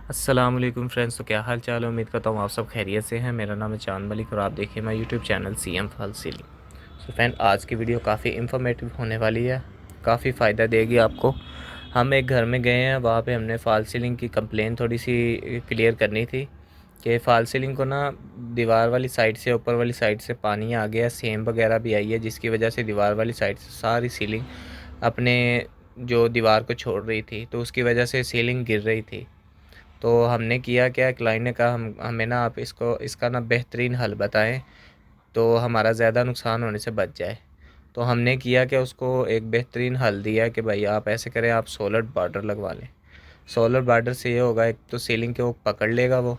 अस्सलाम वालेकुम फ्रेंड्स। तो क्या हाल चाल है? उम्मीद करता हूँ आप सब खैरियत से हैं। मेरा नाम है चांद मलिक और आप देखिए मेरा YouTube channel CM fall ceiling. So friend, आज की वीडियो काफ़ी इन्फॉर्मेटिव होने वाली है, काफ़ी फ़ायदा देगी आपको। हम एक घर में गए हैं, वहाँ पे हमने फॉल सीलिंग की कंप्लेन थोड़ी सी क्लियर करनी थी कि फॉल सीलिंग को ना दीवार वाली साइड से, ऊपर वाली साइड से पानी आ गया, सेम वगैरह भी आई है, जिसकी वजह से दीवार वाली साइड से सारी सीलिंग अपने जो दीवार को छोड़ रही थी, तो उसकी वजह से सीलिंग गिर रही थी। तो हमने किया क्या, क्लाइंट ने कहा हमें ना आप इसका ना बेहतरीन हल बताएं तो हमारा ज़्यादा नुकसान होने से बच जाए। तो हमने किया कि उसको एक बेहतरीन हल दिया कि भाई आप ऐसे करें, आप सोलर बॉर्डर लगवा लें। सोलर बॉर्डर से ये होगा, एक तो सीलिंग के वो पकड़ लेगा वो,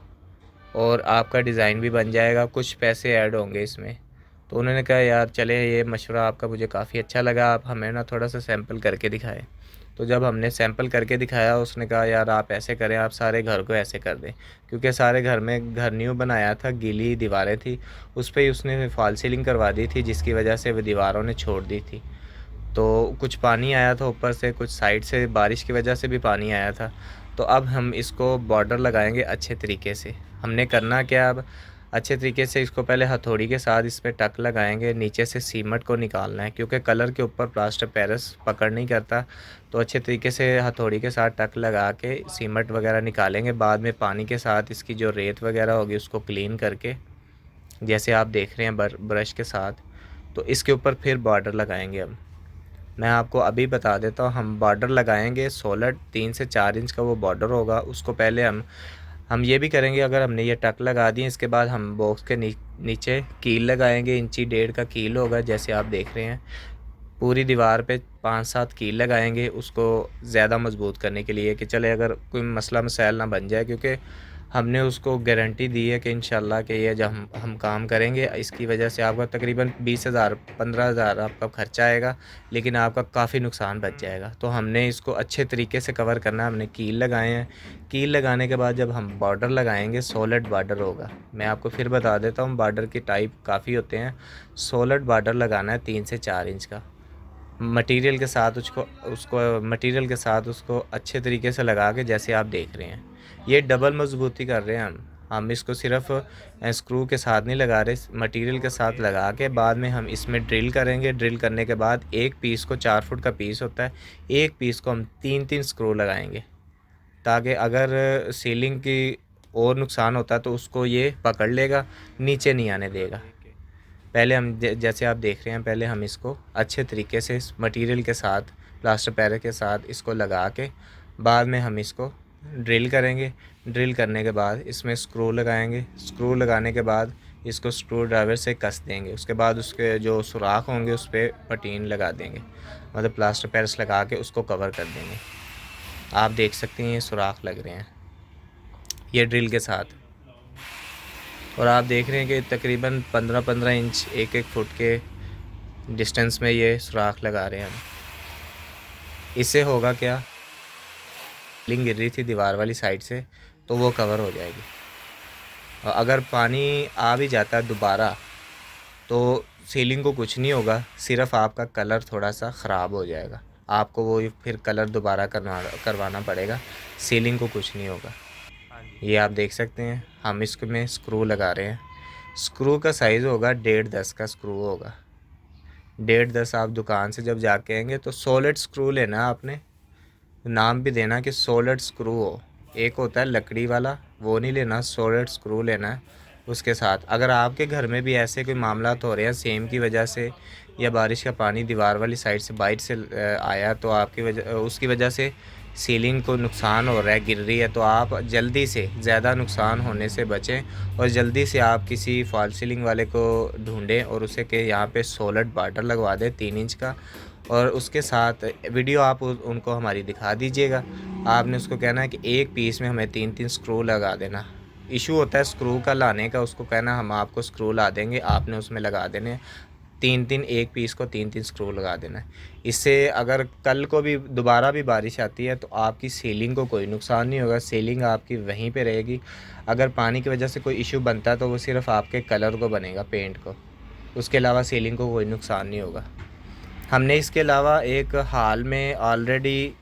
और आपका डिज़ाइन भी बन जाएगा, कुछ पैसे ऐड होंगे इसमें। तो उन्होंने कहा यार चले, ये मशवरा आपका मुझे काफ़ी अच्छा लगा, आप हमें ना थोड़ा सा सैंपल करके दिखाएं। तो जब हमने सैंपल करके दिखाया, उसने कहा यार आप ऐसे करें, आप सारे घर को ऐसे कर दें, क्योंकि सारे घर में घर न्यू बनाया था, गीली दीवारें थी, उस पर ही उसने फॉल सीलिंग करवा दी थी, जिसकी वजह से वो दीवारों ने छोड़ दी थी। तो कुछ पानी आया था ऊपर से, कुछ साइड से बारिश की वजह से भी पानी आया था। तो अब हम इसको बॉर्डर लगाएंगे अच्छे तरीके से। हमने करना क्या, अब अच्छे तरीके से इसको पहले हथौड़ी के साथ इस पर टक लगाएंगे, नीचे से सीमेंट को निकालना है, क्योंकि कलर के ऊपर प्लास्टर पेरिस पकड़ नहीं करता। तो अच्छे तरीके से हथौड़ी के साथ टक लगा के सीमेंट वगैरह निकालेंगे। बाद में पानी के साथ इसकी जो रेत वगैरह होगी उसको क्लीन करके, जैसे आप देख रहे हैं ब्रश के साथ, तो इसके ऊपर फिर बॉर्डर लगाएंगे हम। मैं आपको अभी बता देता हूँ, हम बॉर्डर लगाएंगे सॉलिड 3 से 4 इंच का वो बॉर्डर होगा। उसको पहले हम ये भी करेंगे, अगर हमने ये टक लगा दिए, इसके बाद हम बॉक्स के नीचे कील लगाएंगे, इंची 1.5 का कील होगा, जैसे आप देख रहे हैं। पूरी दीवार पे 5-7 कील लगाएंगे, उसको ज़्यादा मजबूत करने के लिए कि चले अगर कोई मसला मसाइल ना बन जाए, क्योंकि हमने उसको गारंटी दी है कि इंशाल्लाह कि ये जब हम काम करेंगे, इसकी वजह से आपका तकरीबन 20,000 15,000 आपका खर्चा आएगा, लेकिन आपका काफ़ी नुकसान बच जाएगा। तो हमने इसको अच्छे तरीके से कवर करना है। हमने कील लगाए हैं। कील लगाने के बाद जब हम बॉर्डर लगाएंगे, सॉलिड बॉर्डर होगा। मैं आपको फिर बता देता हूँ, बॉर्डर की टाइप काफ़ी होते हैं। सॉलिड बॉर्डर लगाना है 3 से 4 इंच का। मटेरियल के साथ उसको उसको मटेरियल के साथ उसको अच्छे तरीके से लगा के, जैसे आप देख रहे हैं, ये डबल मजबूती कर रहे हैं हम इसको सिर्फ स्क्रू के साथ नहीं लगा रहे, मटेरियल के साथ लगा के बाद में हम इसमें ड्रिल करेंगे। ड्रिल करने के बाद एक पीस को, 4 फुट का पीस होता है, एक पीस को हम 3-3 स्क्रू लगाएंगे, ताकि अगर सीलिंग की और नुकसान होता है तो उसको ये पकड़ लेगा, नीचे नहीं आने देगा। पहले हम जैसे आप देख रहे हैं, पहले हम इसको अच्छे तरीके से इस मटेरियल के साथ, प्लास्टर पैर के साथ इसको लगा के, बाद में हम इसको ड्रिल करेंगे। ड्रिल करने के बाद इसमें स्क्रू लगाएंगे। स्क्रू लगाने के बाद इसको स्क्रू ड्राइवर से कस देंगे। उसके बाद उसके जो सुराख होंगे उस पर पटीन लगा देंगे, मतलब प्लास्टर पैरस लगा के उसको कवर कर देंगे। आप देख सकते हैं ये सुराख लग रहे हैं ये ड्रिल के साथ। और आप देख रहे हैं कि तकरीबन 15-15 इंच, 1-1 फुट के डिस्टेंस में ये सुराख लगा रहे हैं हम। इससे होगा क्या, सीलिंग गिर रही थी दीवार वाली साइड से, तो वो कवर हो जाएगी। और अगर पानी आ भी जाता है दोबारा, तो सीलिंग को कुछ नहीं होगा, सिर्फ आपका कलर थोड़ा सा ख़राब हो जाएगा, आपको वो फिर कलर दोबारा करवाना पड़ेगा। सीलिंग को कुछ नहीं होगा। ये आप देख सकते हैं, हम इसमें स्क्रू लगा रहे हैं। स्क्रू का साइज़ होगा 1.5-10 का स्क्रू होगा। 1.5-10 आप दुकान से जब जाके आएंगे तो सॉलिड स्क्रू लेना आपने। नाम भी देना कि सॉलिड स्क्रू हो। एक होता है लकड़ी वाला, वो नहीं लेना, सॉलिड स्क्रू लेना है। उसके साथ अगर आपके घर में भी ऐसे कोई मामला हो रहे हैं सेम की वजह से, या बारिश का पानी दीवार वाली साइड से बाइट से आया, तो आपकी वजह उसकी वजह से सीलिंग को नुकसान हो रहा है, गिर रही है, तो आप जल्दी से, ज़्यादा नुकसान होने से बचें और जल्दी से आप किसी फॉल सीलिंग वाले को ढूंढें और उसे के यहाँ पे सॉलिड बॉर्डर लगवा दें 3 इंच का। और उसके साथ वीडियो आप उनको हमारी दिखा दीजिएगा। आपने उसको कहना है कि एक पीस में हमें 3-3 स्क्रू लगा देना। इशू होता है स्क्रू का लाने का, उसको कहना हम आपको स्क्रू ला देंगे, आपने उसमें लगा देने 3-3, एक पीस को 3-3 स्क्रू लगा देना है। इससे अगर कल को भी दोबारा भी बारिश आती है तो आपकी सीलिंग को कोई नुकसान नहीं होगा, सीलिंग आपकी वहीं पे रहेगी। अगर पानी की वजह से कोई इशू बनता है तो वो सिर्फ आपके कलर को बनेगा, पेंट को, उसके अलावा सीलिंग को कोई नुकसान नहीं होगा। हमने इसके अलावा एक हाल में ऑलरेडी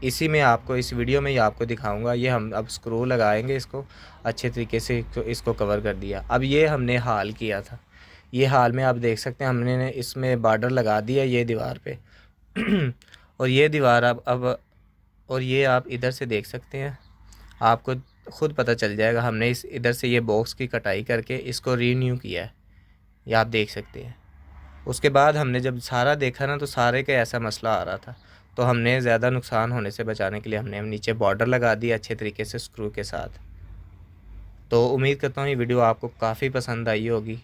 इसी में आपको इस वीडियो में ही आपको दिखाऊंगा। ये हम अब स्क्रू लगाएंगे, इसको अच्छे तरीके से इसको कवर कर दिया। अब ये हमने हाल किया था, ये हाल में आप देख सकते हैं हमने इसमें बॉर्डर लगा दिया ये दीवार पे और ये दीवार अब और ये आप इधर से देख सकते हैं, आपको ख़ुद पता चल जाएगा। हमने इस इधर से ये बॉक्स की कटाई करके इसको रीन्यू किया है, ये आप देख सकते हैं। उसके बाद हमने जब सारा देखा ना, तो सारे का ऐसा मसला आ रहा था, तो हमने ज़्यादा नुकसान होने से बचाने के लिए हमने नीचे बॉर्डर लगा दिया अच्छे तरीके से स्क्रू के साथ। तो उम्मीद करता हूँ ये वीडियो आपको काफ़ी पसंद आई होगी।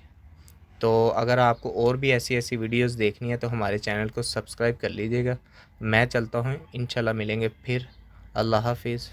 तो अगर आपको और भी ऐसी ऐसी वीडियोस देखनी है तो हमारे चैनल को सब्सक्राइब कर लीजिएगा। मैं चलता हूँ, इंशाल्लाह मिलेंगे फिर। अल्लाह हाफिज़।